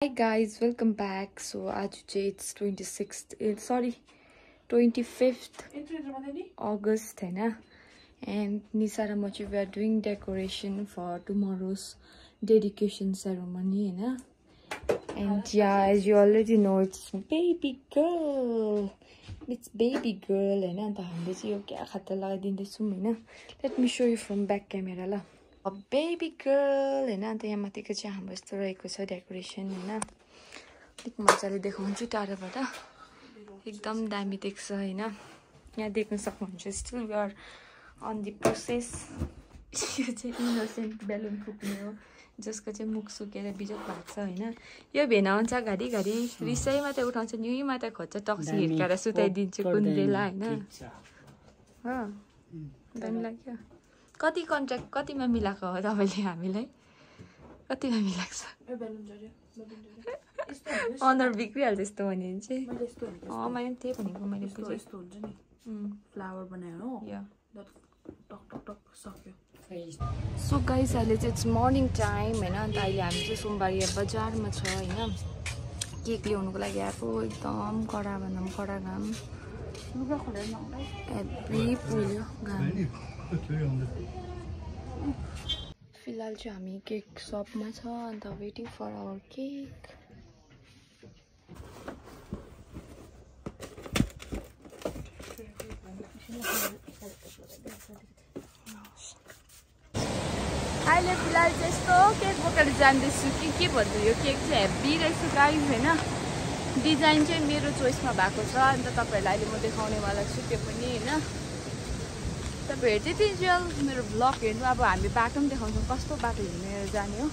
Hi guys, welcome back. So today it's 25th August and Nisa and Mochi we are doing decoration for tomorrow's dedication ceremony and yeah, as you already know, it's baby girl. It's baby girl Let me show you from back camera. A baby girl and यहाँ माथिको चाहिँ हाम्रो यस्तो रहेको छ decoration अलिक मजाले देखाउँछु टाढाबाट एकदम दामी देख्छ यहाँ देख्न सक्नुहुन्छ still we are on the process यो चाहिँ इनोसेन्ट बेलुन फुक्ने हो जसको चाहिँ मुख सुकेर बिजोक भएको छ यो भेना हुन्छ घडी घडी रिसै मात्रै उठाउँछ न्युई मात्रै खोज्छ टक्सी हिर्काएर सुताइदिन्छु कुन बेला हो दामी लाग्यो कति कन्ट्र्याक्ट कतिमा मिलाएको हो तपाईले हामीलाई कतिमा मिलाएको छ अनर बिग्रिहाल्छ यस्तो भने चाहिँ मैले त्यही भनेको मैले बुझेँ यस्तो हुन्छ नि फ्लावर बनायो हो टक टक टक सक्यो सो गाइस अहिले चाहिँ इट्स मर्निङ टाइम अन्त अहिले हामी चाहिँ सोमबारी बजारमा छ केक ल्याउनुको लागि आएको एकदम कडा भन्दा पनि कडा घाम एभ्री पुल्यो घाम फिलहाल चाहिँ हामी केक शपमा छ अन्त वेटिङ फर आवर केक अहिले फिलहाल चाहिँ यस्तो केक बोकेर जान्दैछु के भन्छु यो केक चाहिँ हेभी रहेछ गाइस डिजाइन चाहिँ मेरो चोइसमा भएको छ अन्त तपाईहरुलाई अहिले म देखाउनेवाला छु त्यो पनि तपाईहरु त्यतिन्जेल मेरो ब्लग हेर्नु अब हामी बाटो पनि देखाउँछौँ कस्तो बाटो हिँडेर जाने हो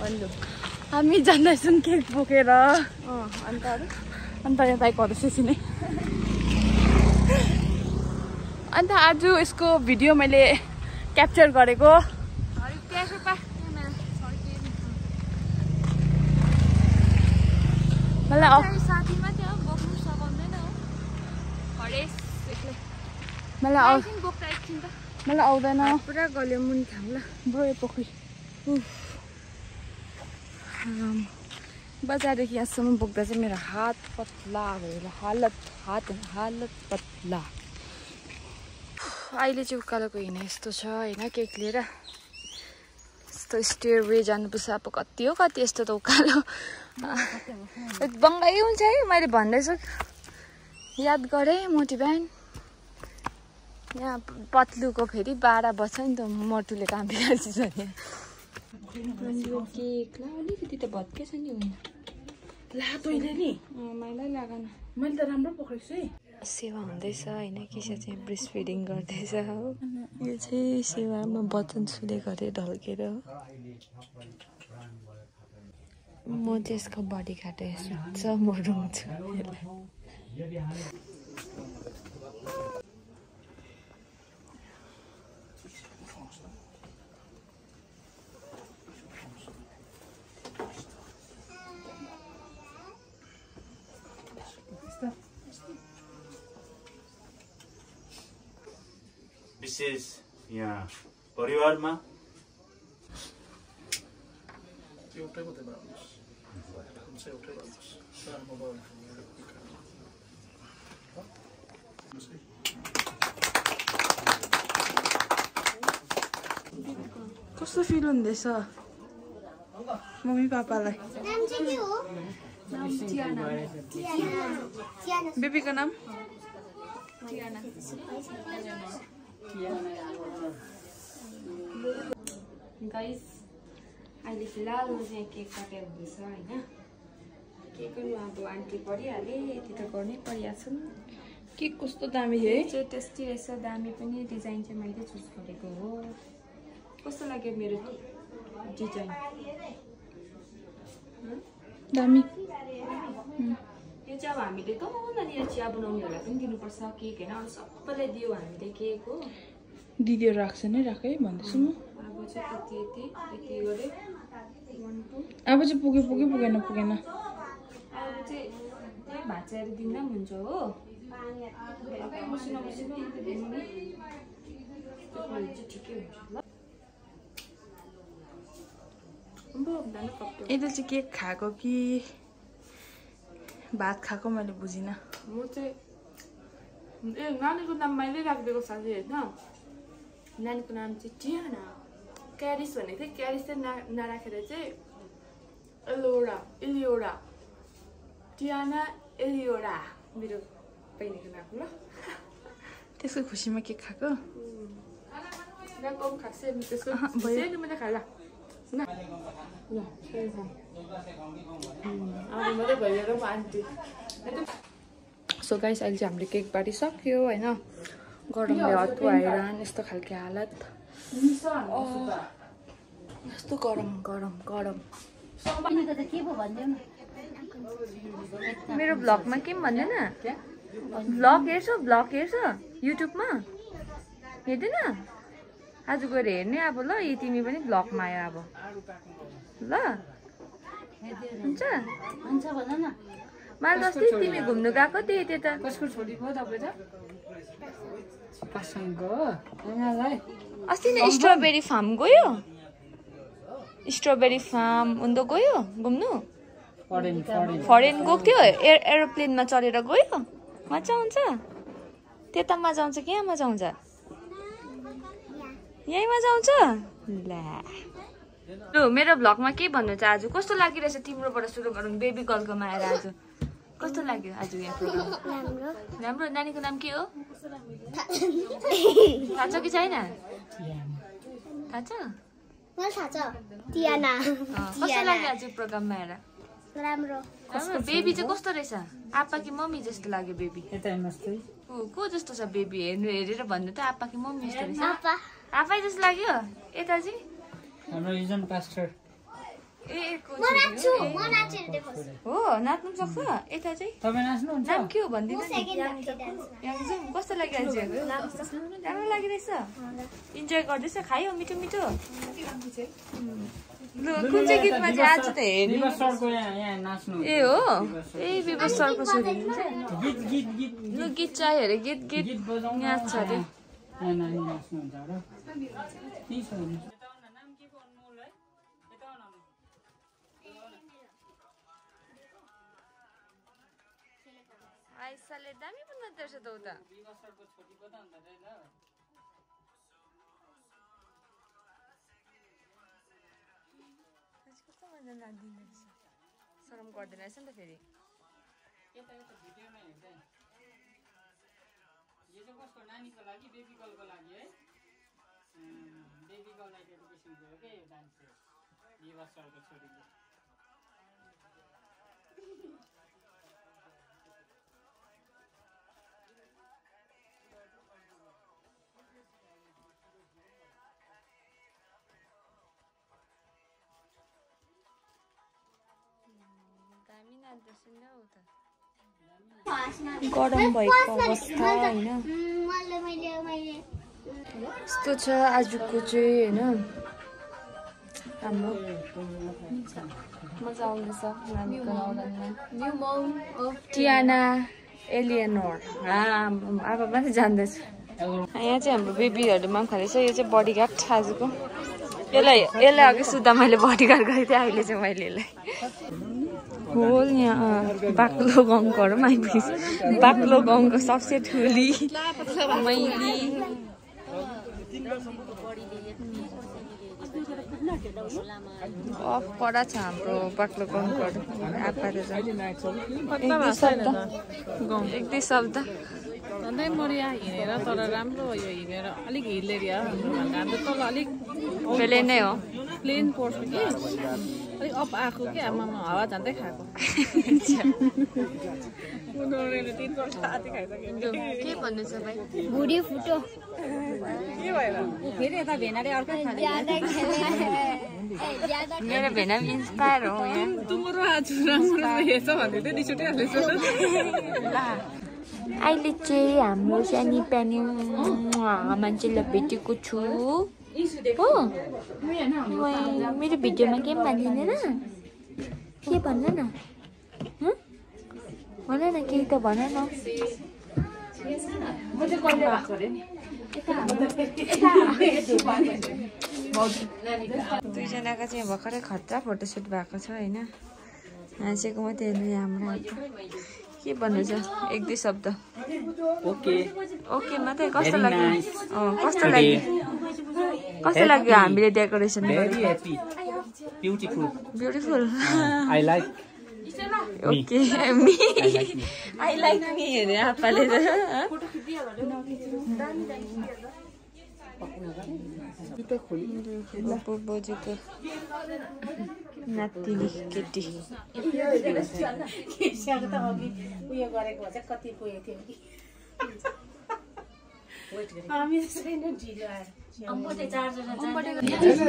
भन्नु हामी जाँदैछौँ केक बोकेर अन्त यहाँ बाइक हराउँछु नि अन्त आज यसको भिडियो मैले क्याप्चर गरेको मलाई आउँदैन पुरा गल्यो मुनि खाउँला ब्रो यो पोखरी बजारदेखि यहाँसम्म बोक्दा चाहिँ मेरो हात पतला भएर हालत पतला अहिले चाहिँ उकालोको हिँड्ने यस्तो छ केक लिएर यस्तो स्टेयरवे जानुपर्छ अब कति हो कति यस्तो त उकालो बङ्गाइ हुन्छ है मैले भन्दैछु याद गरेँ मोटी बिहान यहाँ पत्लुको फेरि 12 बज्छ नि त मोटुले काम बिगार्छ नि केकलाई अलिकति त भत्केछ नि होइन तैँले नि मलाई लागेन मैले त राम्रो पक्रेको छु है सेवा हुँदैछ किसा चाहिँ ब्रेस्ट फिडिङ गर्दैछ हो यो चाहिँ सेवामा बचन सुलेको अरे ढल्केर म चाहिँ यसको बडी काटेर सुत्छ म रुन्छु विशेष यहाँ परिवारमा कस्तो फिल हुँदैछ मम्मी पापालाई बेबीको नाम गाइस अहिले फिलहाल म चाहिँ केक काटेर हुँदैछ केक पनि अब आन्टी परिहाले यति त गर्नै परिहाल्छ केक कस्तो दामी है चाहिँ टेस्टी रहेछ दामी पनि डिजाइन चाहिँ मैले चुज गरेको हो कस्तो लाग्यो मेरो डिजाइन दामी यो चाहिँ अब हामीले त यहाँनिर चिया बनाउनेहरूलाई पनि दिनुपर्छ केक होइन अरू सबैलाई दियो हामीले केक हो दिदीहरू राख्छ नै राखै भन्दैछु म अब चाहिँ यति गरे अब चाहिँ पुगेन अब चाहिँ भाँचाएर दिँदा पनि हुन्छ हो मसिनो ठिकै हुन्छ ल यता चाहिँ केक खाएको कि भात खाएको मैले बुझिनँ। म चाहिँ नानीको नाम मैले राखिदिएको साथी होइन। नानीको नाम चाहिँ टियाना क्यारिस भनेको थिएँ। क्यारिस चाहिँ नराखेर चाहिँ इलियोरा टियाना एलियोरा मेरो बहिनीको नाम ल। त्यसको खुसीमा केक खाएको सो गाइस अहिले चाहिँ हाम्रो केक पार्टी सक्यो होइन। गरमले हतुवाएर यस्तो खालको हालत यस्तो गरम गरम गरम। मेरो भ्लगमा के भन्दैन भ्लग हेर्छ युट्युबमा हेर्दैन आज गएर हेर्ने अब ल। यी तिमी पनि भ्लगमा आयो अब ल हुन्छ भन न। मलाई अस्ति तिमी घुम्नु गएको त्यही त्यता कसको छोरी भयो तपाईँ त अस्ति नै स्ट्रबेरी फार्म गयो। स्ट्रबेरी फार्म उन्दो गयो घुम्नु। फरेन गएको थियो एरोप्लेनमा चढेर गयो। मजा आउँछ त्यता मजा आउँछ कि यहाँ मजा आउँछ? यही मजा आउँछ ला। लु मेरो भ्लगमा के भन्नु चाहिँ आज कस्तो लागिरहेछ तिम्रोबाट सुरु गरौँ। बेबी गर्लकोमा आएर आज कस्तो लाग्यो आज यहाँ प्रोग्राम? राम्रो। नानीको नाम के हो थाहा छ कि छैन? थाहा छ? टियाना। कस्तो लाग्यो आज प्रोग्राममा आएर? राम्रो। बेबी चाहिँ कस्तो रहेछ? आप्पा कि मम्मी जस्तो लाग्यो बेबी? को जस्तो छ बेबी? हेरेर भन्नु त आप्पा कि मम्मी जस्तो रहेछ? आप्पै जस्तो लाग्यो। यता चाहिँ हो नाच्नु सक्छ? यता चाहिँ नाम के हो भनिदिनु। कस्तो लाग्यो आज? राम्रो लागिरहेछ? इन्जोय गर्दैछ? खायो मिठो मिठो? लु कुन चाहिँ गीतमा चाहिँ आज त हेर्नु? ए हो ए विवश सरको छोरी लु गीत चाहियो अरे। गीत यहाँ छ अरे। आइसाले दामी बनाउँदो रहेछ त उता। कस्तो मजा लाग्दैन रहेछ। शरम गर्दैन रहेछ नि त फेरि। नानीको लागि बेबी गर्लको लागि है। बेबी गर्ल एजुकेसन गयो के यो डान्स चाहिँ विवश सरको छोरीले। गरम भएको अवस्था होइन यस्तो छ आजको चाहिँ होइन। हाम्रो मजा आउँदैछ नानीको न्वारानमा। टियाना एलियनोर अब मात्रै जान्दैछु। यहाँ चाहिँ हाम्रो बेबीहरूमा पनि खाँदैछ। यो चाहिँ बडीगार्ड आजको। यसलाई अघि सुत्दा मैले बडीगार्ड गरेको थिएँ। अहिले चाहिँ मैले यसलाई होल यहाँ बाक्लो गाउँकोहरू पनि आइपुगेछ। बाक्लो गाउँको सबसे ठुली मैले अफ कडा छ हाम्रो बाक्लो गाउँकोहरू। आप्पाले एक दुई शब्द झन्डै मरिया हिँडेर तर राम्रो यो हिँडेर अलिक हिल एरिया हाम्रो तल अलिक प्लेन नै हो। प्लेन पर्छ कि अलिक अप आएको कि आमामा हावा झन्डै खाएको। के भन्नु छ भाइ? भुडी फुटो के भएर फेरि यता भेनाले अर्कै मेरो भेना पनि इन्सपायर हो यहाँ। तिम्रो आज राम्रो हेर्छ भन्दै थियो रिस उठिहाल्दैछ। अहिले चाहिँ हाम्रो सानी प्यानी मान्छेलाई भेटेको छु हो। मेरो भिडियोमा के भनिदिँदैन? के भन न भन न केही त भन न। दुईजनाको चाहिँ भर्खरै खतरा फोटोसुट भएको छ होइन हाँसेको मात्रै हेर्नु हाम्रो के भन्नु छ एक दुई शब्द ओके ओके मात्रै कस्तो लाग्यो कस्तो लाग्यो हामीले decoration very happy beautiful beautiful I like okay me I like me हेरे आपाले त बोजूको नातिनी केटी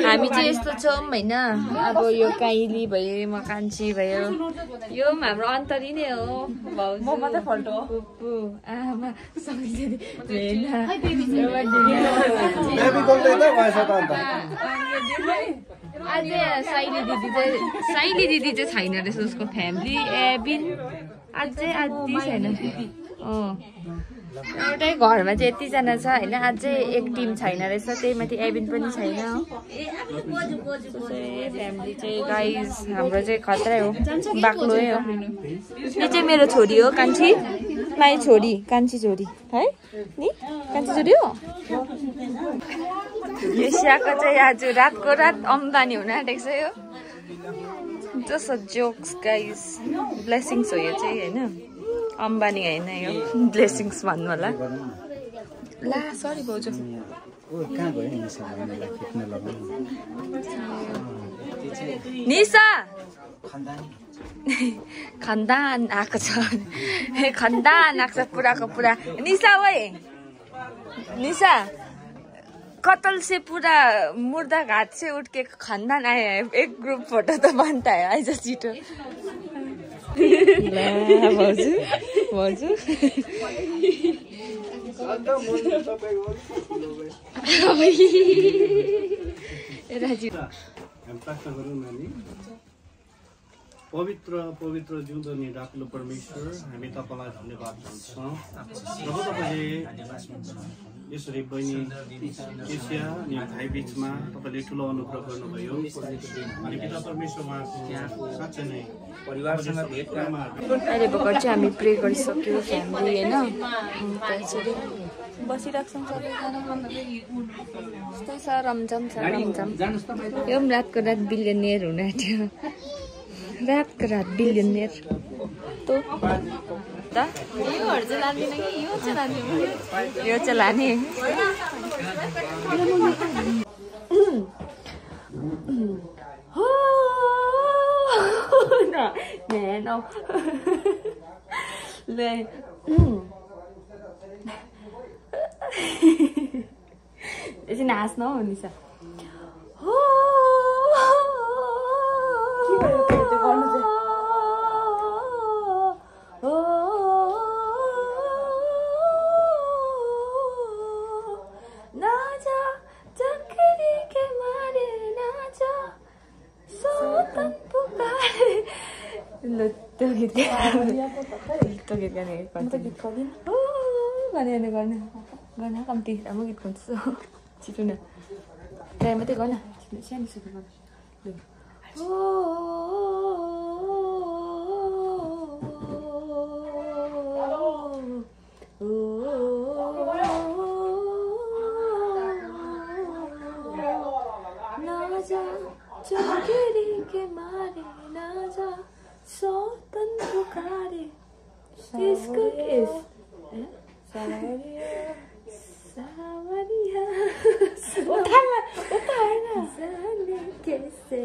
हामी चाहिँ यस्तो छौँ होइन अब यो काइली भयो म कान्छी भयो यो हाम्रो अन्तरी नै हो भाउजू मात्रै फल्टो पुप्पु आमा अझै साइली दिदी चाहिँ छैन रहेछ उसको फ्यामिली एबिन अझै आदि छैन एउटै घरमा चाहिँ यतिजना छ होइन अझै एक टिम छैन रहेछ त्यही माथि एबिन पनि छैन फ्यामिली चाहिँ गाइज हाम्रो चाहिँ खतरै हो बाक्लो हो यो चाहिँ मेरो छोरी हो कान्छी माई छोरी कान्छी छोरी है नि कान्छी छोरी हो एसियाको चाहिँ आज रातको रात अम्बानी हुन आँटेको छ यो जस्ट जोक्स गाइज ब्लेसिङ्स हो यो चाहिँ होइन अम्बानी होइन यो ब्लेसिङ्स भन्नु होला ला सरी भाउजू निसा खन्दान आएको छ खन्दान आएको छ पुराको पुरा निसा ओए निसा कतल से पूरा मुर्दा घाट से उठ के खानदान आया है एक ग्रुप फोटो तो बनता है आइज छिटो भाउजू भाउजू राजु पवित्र पवित्र जिउँदो निराकुल परमेश्वर हामी तपाईँलाई धन्यवाद दिन्छौँ प्रभु तपाईँले यसरी बहिनी एसिया अनि भाइ बिचमा तपाईँले ठुलो अनुग्रह गर्नुभयो अनि पिता परमेश्वर उहाँको साँच्चै नै परिवारसँग भेटमा अहिले भर्खर चाहिँ हामी प्रे गरिसक्यो फ्यामिली होइन त्यसरी बसिरहेको छौँ सबैजना यस्तै छ रमझम छ रमझम यो पनि रातको रात बिलियनियर हुन आँट्यो रातको रात बिलियनियर त योहरू चाहिँ लाँदैन कि यो चाहिँ लाने यो चाहिँ लाने no. It's an ass now, Nisa. Gana kemti, kamu gitu kan so, situ na. Kayak mati gana, siapa situ gana. Naja, chakiri ke mare, naja, sotan pukare. Kisko kiss? Savaria, Savaria, Utana, Sani कैसे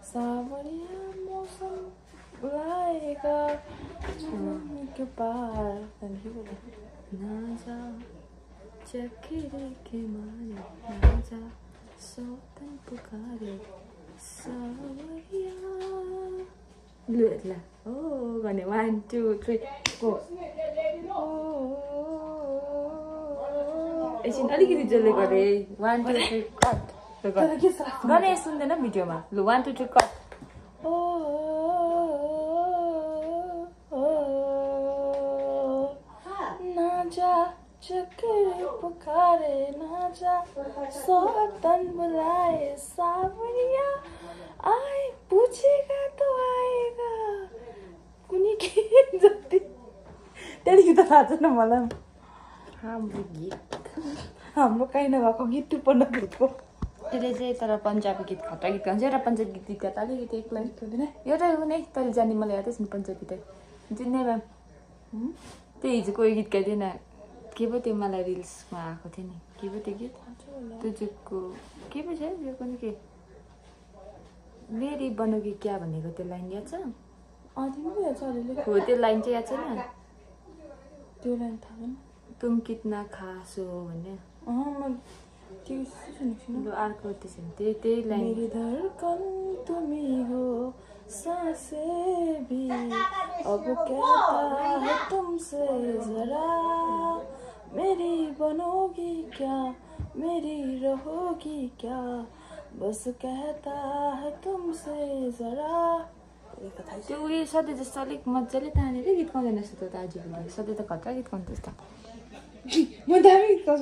Savaria मौसम बुलाएगा के पार ना जा चक्री के मारे ना जा सोतन पुकारे Savaria lượt là गर्ने 1 2 3 go एकछिन अलिकति जसले गरे 1 2 3 कट गर्ने सुन्दैन भिडियोमा लु 1 2 3 कट ना जा चक्कर पुकारे ना जा सौतन बुलाए सावरिया आए पूछेगा तो आएगा कुनी के जति त्यहाँदेखि त थाहा छैन मलाई हाम्रो गीत हाम्रो काहीँ नभएको गीत टुप्पो नभएको त्यसले चाहिँ तर पन्जाबी गीत खतरा गीत गाउँछ एउटा पन्जाबी गीत गाउँदा अलिकति एक लाइन हुँदैन एउटा हो नि तैँले जाने मलाई यादै छैन पन्जाबी त जिन्ने म्याम त्यो हिजो कोही गीत गाइदिएन के पो त्यो मलाई रिल्समा आएको थियो नि के पो त्यो गीत तुजुकको के पो छ यो पनि के मेरी बनोगी क्या भनेको त्यो लाइन याद छ हो त्यो लाइन चाहिँ याद छैन त्यो लाइन थाहा छैन तुम कितना खास हो भन्ने त्यो सुनेको लु अर्को त्यसो त्यही लाइन मेरी धड़कन तुमी हो सांसें भी अब कहता है तुमसे जरा मेरी बनोगी क्या मेरी रहोगी क्या बस कहता है तुमसे जरा त्यो उयो सधैँ जस्तो अलिक मजाले तानेर गीत गाउँदैन रहेछ त दाजुभाइले सधैँ त खतरा गीत गाउँछ म दामी गीत गाउँछु